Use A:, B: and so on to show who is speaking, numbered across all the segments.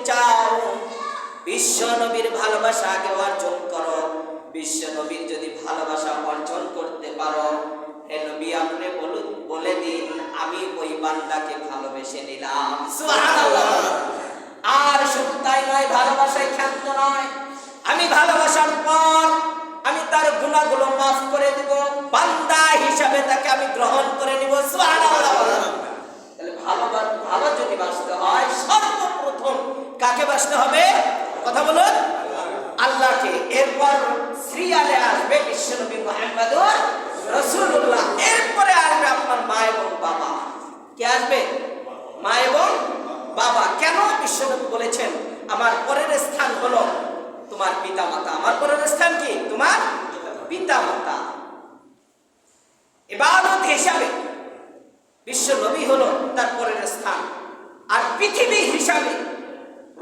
A: চাও, বিশ্ব নবীর ভালোবাসা আগে অর্জন করো। বিশ্ব নবীর যদি ভালোবাসা অর্জন করতে পারো, হে নবী আপনি বলে দিন আমি ওই বান্দাকে ভালোবেসে নিলাম। সুবহানাল্লাহ। আর শুধু তাই নয়, ভালোবাসায় ক্ষান্ত নয়, আমি ভালোবাসার পর আমি তার গুনাহগুলো মাফ করে দেব, বান্দা হিসাবে তাকে আমি গ্রহণ করে নিব। সুবহানাল্লাহ। তাহলে ভালো যদি বাসতে হয়, সর্বপ্রথম কাকে বাসতে হবে? কথা বলুন, আল্লাহকে। এরপর সিরিয়ালে আসবে বিশ্বনবী মুহাম্মদুর রাসূলুল্লাহ। এরপরে আসবে আপনার মা এবং বাবা। কে আসবে? মা এবং বাবা। কেন? বিশ্বনবী বলেছেন আমার পরের স্থান হলো তোমার পিতা মাতা। আমার পরের স্থান কি? তোমার পিতা মাতা। ইবাদত হিসাবে বিশ্ব নবী হলো তার পরের স্থান। আর পৃথিবী হিসাবে,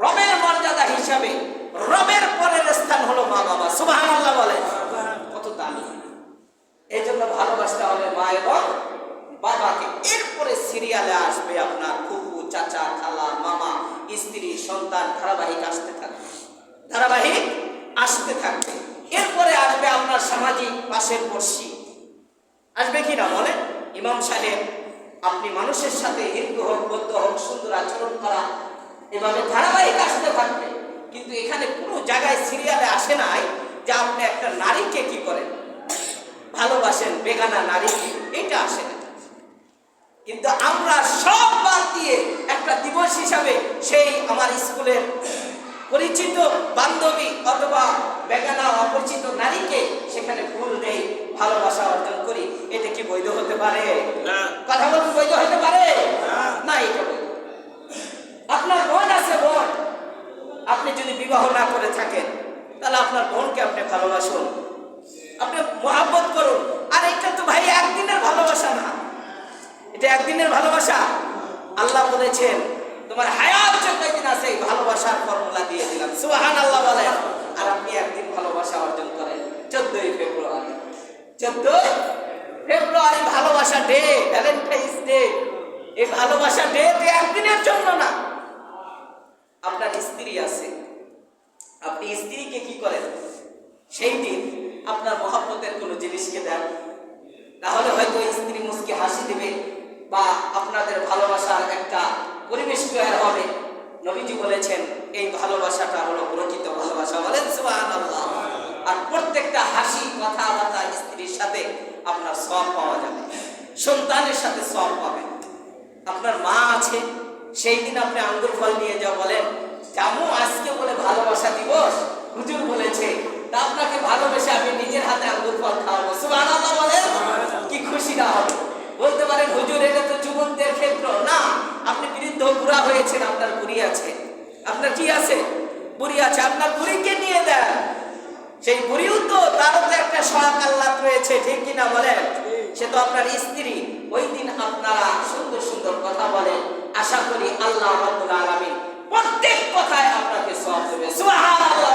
A: রবের মর্যাদা হিসাবে রবের পরের স্থান হলো মা বাবা। সুবহানাল্লাহ বলেন, কত দামি। এই জন্য ভালোবাসতে হবে মা এবং বাবাকে। এরপরে সিরিয়ালে আসবে আপনার ফুফু, চাচা, খালা, মামা, স্ত্রী, সন্তান, ধারাবাহিক আসতে থাকবে। এরপরে আসবে আপনার সামাজিক পাশের পড়শি। আসবে কি না বলেন? ইমাম সাহেব, আপনি মানুষের সাথে হিন্দু হোক, বৌদ্ধ হোক, সুন্দর আচরণ করা, এভাবে ধারাবাহিক আসতে থাকবে। কিন্তু এখানে কোনো জায়গায় সিরিয়ালে আসে নাই যে আপনি একটা নারীকে কি করেন, ভালোবাসেন, বেগানা নারীকে, এটা আসে না। কিন্তু আমরা সব বাদ দিয়ে একটা দিবস হিসাবে সেই আমার স্কুলের পরিচিত বান্ধবী অথবা বেগানা অপরিচিত নারীকে সেখানে ফুল দেই, ভালোবাসা অর্জন করি। এটা কি বৈধ হতে পারে? না। কথা বলুন, বৈধ হতে পারে না। এটা বৈধ। আপনার বোন আছে, বোন, আপনি যদি বিবাহ না করে থাকেন তাহলে আপনার বোনকে আপনি ভালোবাসুন, আপনি মহব্বত করুন। আর এটা তো ভাই একদিনের ভালোবাসা না, এটা একদিনের ভালোবাসা। আল্লাহ বলেছেন তোমার হায়াত যতদিন আছে এই ভালোবাসার ফর্মুলা দিয়ে দিলাম। সুবহানাল্লাহ বলেন। আর আপনি একদিন ভালোবাসা অর্জন করেন 14 ফেব্রুয়ারি। 14 ফেব্রুয়ারি ভালোবাসা ডে, ভ্যালেন্টাইন্স ডে। এই ভালোবাসা ডে একদিনের জন্য না। আপনার স্ত্রী আছে, আপনি স্ত্রীকে কি করেন? সেই দিন আপনার মহব্বতের কোনো জিনিসকে দেন, তাহলে হয়তো স্ত্রী মুচকি হাসি দিবে বা আপনাদের ভালোবাসার একটা পরিবেশ তৈরি হবে। নবীজি বলেছেন এই ভালোবাসাটা হলো প্রকৃত ভালোবাসা। বলেন সুবহানাল্লাহ। আর প্রত্যেকটা হাসি, কথাবার্তা স্ত্রীর সাথে আপনার সওয়াব পাওয়া যাবে, সন্তানের সাথে সওয়াব পাবেন। আপনার মা আছে, সেই দিন আপনি আঙ্গুর ফল নিয়ে যাও, বলেন জামু আজকে বলে ভালোবাসা দিবস, হুজুর বলেছে, তা আপনাকে ভালোবেসে আমি নিজের হাতে আঙ্গুর ফল খাওয়াবো। সুবহানাল্লাহ বলেন, কি খুশি না হবে। বলতে পারেন হুজুর এটা তো যুবকদের ক্ষেত্র না, আপনি বৃদ্ধ বুড়া হয়েছেন, আপনার বুড়ি আছে, আপনার কি আছে? বুড়ি আছে, আপনার বুড়িকে নিয়ে দেন। সেই বুড়িও তো, তারও তো একটা শখ আল্লাহ রয়েছে, ঠিক কিনা বলেন? সে তো আপনার স্ত্রী। ওই দিন আপনারা সুন্দর সুন্দর কথা বলেন, আশা করি আল্লাহ রাব্বুল আলামিন প্রত্যেক কথায় আপনাকে সওয়াব দেবে। সুবহানাল্লাহ।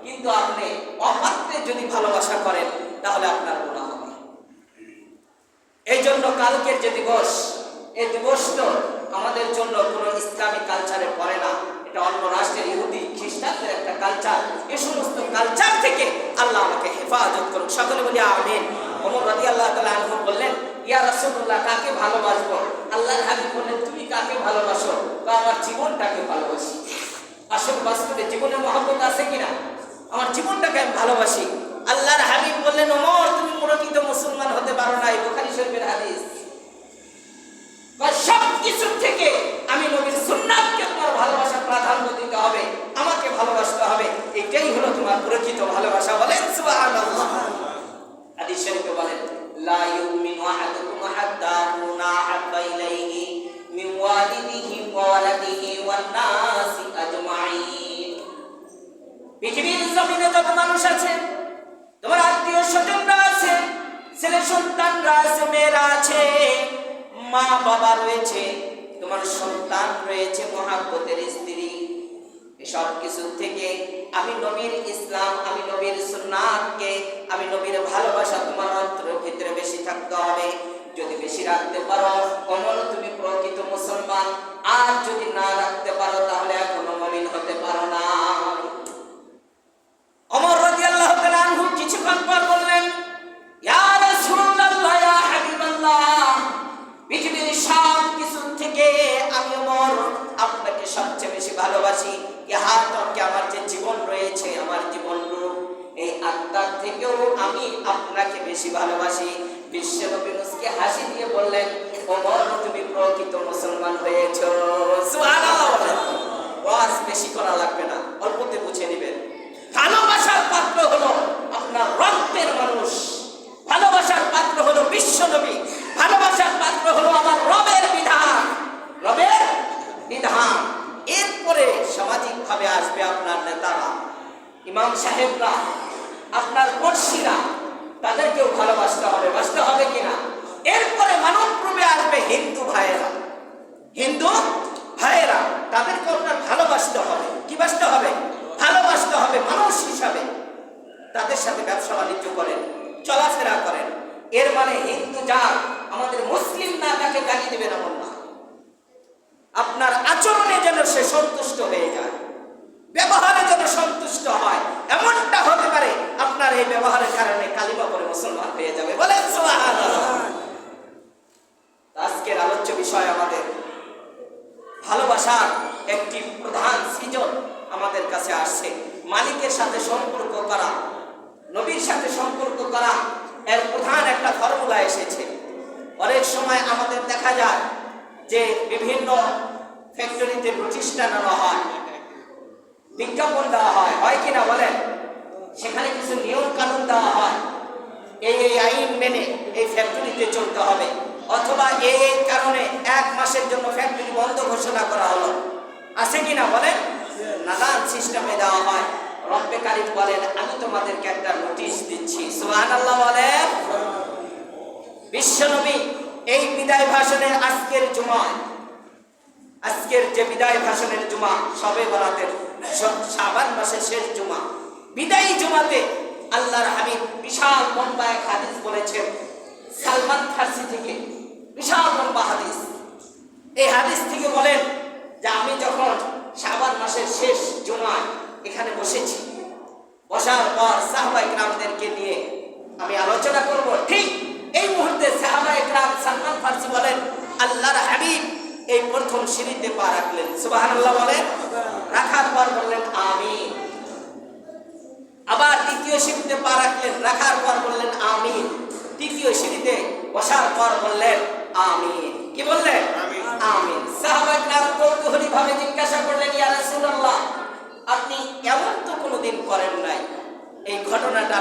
A: কিন্তু আপনি অপাত্রে যদি ভালোবাসা করেন তাহলে আপনার গুনাহ হবে। এই জন্য কালকের যে দিবস, এই দিবস তো আমাদের জন্য কোনো ইসলামিক কালচারে পড়ে না, এটা অন্য রাষ্ট্রের ইহুদি খ্রিস্টানদের একটা কালচার। এই সমস্ত কালচার থেকে আল্লাহ আমাকে হেফাজত করুন। সকলে বলি আমিন। ওমর রাদিয়াল্লাহু তাআলা আনহু বললেন, ইয়া রাসূলুল্লাহ, কাকে ভালোবাসবো? আল্লাহর হাবিব বললেন, তুমি কাকে ভালোবাসো? বা আমার জীবনটাকে ভালোবাসি। আসল বাস্তবে জীবনে মহব্বত আছে কিনা? আমার জীবনটাকে আমি ভালোবাসি। আল্লাহর হাবিব বললেন, ওমর তুমি প্রকৃত মুসলমান হতে পারো না। বুখারী শরীফের হাদিস। সব কিছু থেকে আমি নবীর সুন্নাতকে তোমার ভালোবাসা প্রাধান্য দিতে হবে, আমাকে ভালোবাসতে হবে। এটাই হলো তোমার প্রকৃত ভালোবাসা। বলেন সুবহানাল্লাহ। হাদিস শরীফে বলেন, লা ইউমিনু আহাদুকুম হাত্তা আকুনা আহাব্বা ইলাইহি মিন ওয়ালিদিহি ওয়া ওয়ালাদিহি ওয়ান নাসি আজমাইন। পৃথিবীর জমিনে যত মানুষ আছে, তোমার আত্মীয় স্বজনরা আছে, ছেলে সন্তানরা আছে, মেয়েরা আছে, মা বাবা রয়েছে, তোমার সন্তান রয়েছে, মহব্বতের স্ত্রী, এসব কিছু থেকে আমি নবীর ইসলাম, আমি নবীর সুন্নাতকে, আমি নবীর ভালোবাসা তোমার অন্তরের ভিতরে বেশি থাকতে হবে। যদি বেশি রাখতে পারো অমর তুমি প্রকৃত মুসলমান। আর যদি না রাখতে পারো তাহলে এখনো মনে ভালোবাসি, ইহা তর্কে আমার যে জীবন রয়েছে, আমার জীবন রূপ এই আত্মার থেকেও আমি আপনাকে বেশি ভালোবাসি। বিশ্বনবী মুস্কি হাসি দিয়ে বললেন, ওমর তুমি প্রকৃত মুসলমান হয়েছো। সুবহানাল্লাহ। ওয়াজ বেশি করা লাগবে না, অল্পতে বুঝে নেবেন। ভালোবাসার পাত্র হলো আপনার রক্তের মানুষ, ভালোবাসার পাত্র হলো বিশ্বনবী, ভালোবাসার পাত্র হলো আমার রবের বিধান, রবের বিধান। এরপরে সামাজিক ভাবে আসবে আপনার নেতারা, ইমাম সাহেবরা, আপনার পড়শিরা, তাদেরকেও ভালোবাসতে হবে, বাসতে হবে কিনা। এরপরে মানব রূপে আসবে হিন্দু ভাইয়েরা, হিন্দু ভাইয়েরা, তাদেরকে আপনার ভালোবাসতে হবে। কি বাসতে হবে? ভালোবাসতে হবে মানুষ হিসাবে। তাদের সাথে ব্যবসা বাণিজ্য করেন, চলাফেরা করেন। এর মানে হিন্দু জাত আমাদের মুসলিম না, তাকে গালি দেবেন এমন না। আপনার আচরণে যেন সে সন্তুষ্ট হয়ে যায়, ব্যবহারে যেন সন্তুষ্ট হয়, এমনটা হতে পারে আপনার এই ব্যবহারের কারণে কালিমা পড়ে মুসলমান হয়ে যাবে। বলেন সুবহানাল্লাহ। আজকের আলোচ্য বিষয় আমাদের ভালোবাসার একটি প্রধান সৃজন আমাদের কাছে আসছে। মালিকের সাথে সম্পর্ক করা, নবীর সাথে সম্পর্ক করা, এর প্রধান একটা ফর্মুলা এসেছে। অনেক সময় আমাদের দেখা যায় যে বিভিন্ন ফ্যাক্টরিতে প্রতিষ্ঠান আনা হয়, বিজ্ঞাপন দেওয়া হয়, হয় কিনা বলেন? সেখানে কিছু নিয়ম কানুন দেওয়া হয়, এই আইন মেনে এই ফ্যাক্টরিতে চলতে হবে, অথবা এই কারণে 1 মাসের জন্য ফ্যাক্টরি বন্ধ ঘোষণা করা হলো। আছে কিনা বলেন? নানান সিস্টেমে দেওয়া হয়। রব্বে কারীম বলেন, আমি তোমাদেরকে একটা নোটিশ দিচ্ছি। সুবহানাল্লাহ বলেন। বিশ্বনবী এই বিদায় ভাষণে আজকের জুমায়, আজকের যে বিদায় ভাষণের জুমা, শবে বরাতের শাবান মাসের শেষ জুমা, বিদায়ী জুমাতে আল্লাহর হাবিব বিশাল লম্বা এক হাদিস বলেছেন সালমান ফারসি থেকে, বিশাল লম্বা হাদিস। এই হাদিস থেকে বলেন যে আমি যখন শাবান মাসের শেষ জুমায় এখানে বসেছি, বসার পর সাহাবায়ে কেরামদেরকে নিয়ে আমি আলোচনা করব, ঠিক এই মুহূর্তে সাহাবায়ে কেরাম সালমান ফারসি বলেন আল্লাহর হাবিব এই প্রথম সিঁড়িতে পা রাখলেন। সুবহানাল্লাহ বলেন। রাখার পর বললেন আমিন। আবার দ্বিতীয় সিঁড়িতে পা রাখলেন, রাখার পর বললেন আমিন। তৃতীয় সিঁড়িতে বসার পর বললেন আমিন। কি বললেন? আমিন। সাহাবায়ে কেরাম কৌতূহলী ভাবে জিজ্ঞাসা করলেন, ইয়া রাসূলুল্লাহ, আপনি এমন তো কোনোদিন করেন নাই, এই ঘটনাটা